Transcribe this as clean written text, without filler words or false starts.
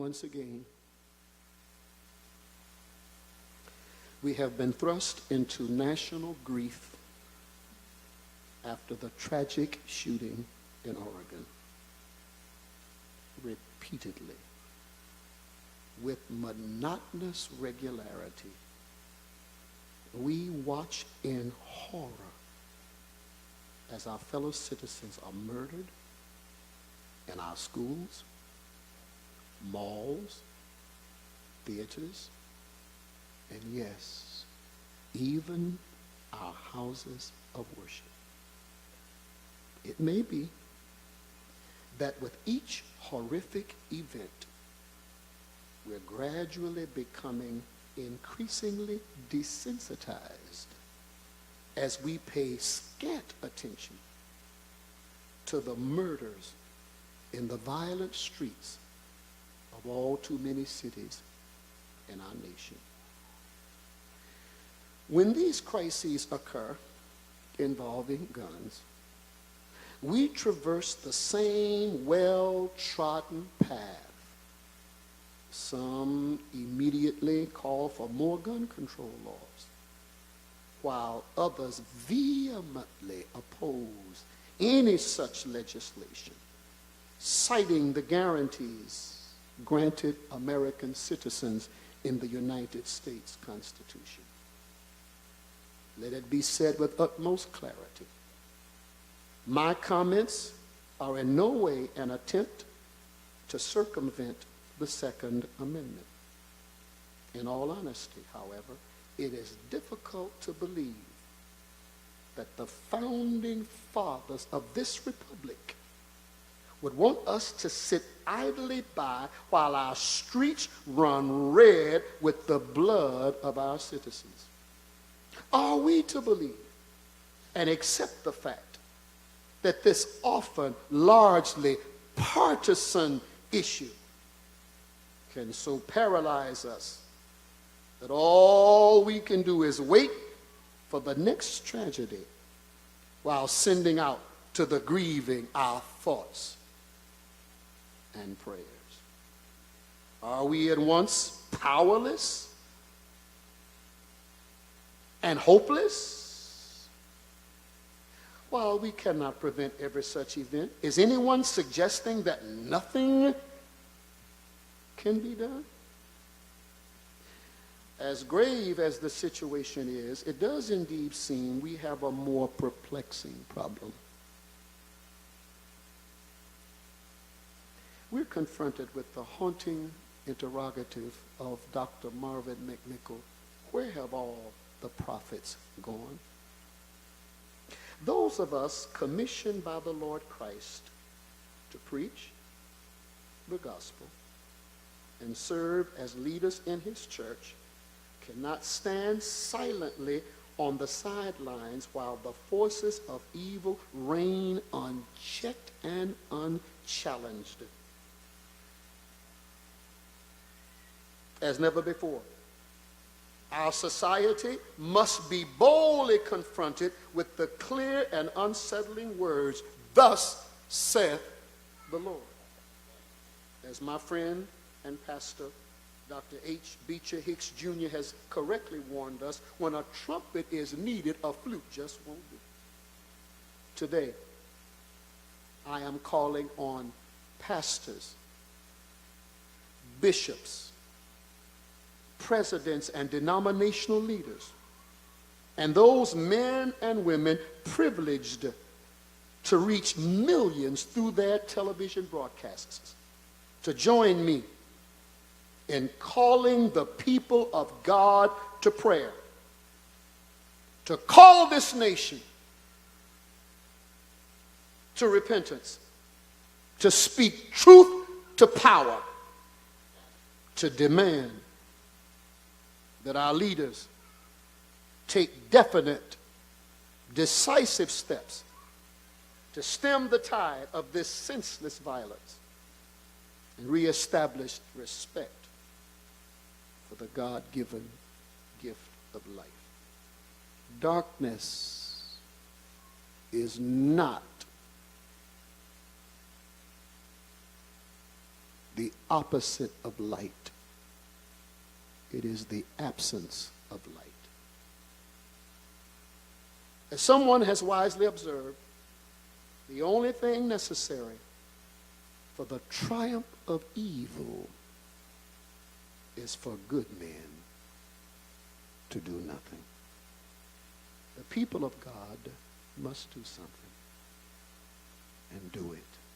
once again, we have been thrust into national grief after the tragic shooting in Oregon. Repeatedly, with monotonous regularity, we watch in horror as our fellow citizens are murdered in our schools, malls, theaters, and yes, even our houses of worship. It may be that with each horrific event, we're gradually becoming increasingly desensitized as we pay scant attention to the murders in the violent streets of all too many cities in our nation. When these crises occur involving guns, we traverse the same well-trodden path. Some immediately call for more gun control laws, while others vehemently oppose any such legislation, citing the guarantees granted American citizens in the United States Constitution. Let it be said with utmost clarity. My comments are in no way an attempt to circumvent the Second Amendment. In all honesty, however, it is difficult to believe that the founding fathers of this republic would want us to sit idly by while our streets run red with the blood of our citizens. Are we to believe and accept the fact that this often largely partisan issue can so paralyze us that all we can do is wait for the next tragedy while sending out to the grieving our thoughts and prayers? Are we at once powerless and hopeless? While we cannot prevent every such event, is anyone suggesting that nothing can be done? As grave as the situation is, it does indeed seem we have a more perplexing problem. We're confronted with the haunting interrogative of Dr. Marvin McNichol: where have all the prophets gone? Those of us commissioned by the Lord Christ to preach the gospel and serve as leaders in his church cannot stand silently on the sidelines while the forces of evil reign unchecked and unchallenged. As never before, our society must be boldly confronted with the clear and unsettling words, "Thus saith the Lord." As my friend and pastor, Dr. H. Beecher Hicks Jr. has correctly warned us, when a trumpet is needed, a flute just won't do. Today, I am calling on pastors, bishops, presidents, and denominational leaders, and those men and women privileged to reach millions through their television broadcasts, to join me in calling the people of God to prayer, to call this nation to repentance, to speak truth to power, to demand that our leaders take definite, decisive steps to stem the tide of this senseless violence and reestablish respect for the God-given gift of life. Darkness is not the opposite of light. It is the absence of light. As someone has wisely observed, the only thing necessary for the triumph of evil is for good men to do nothing. The people of God must do something, and do it.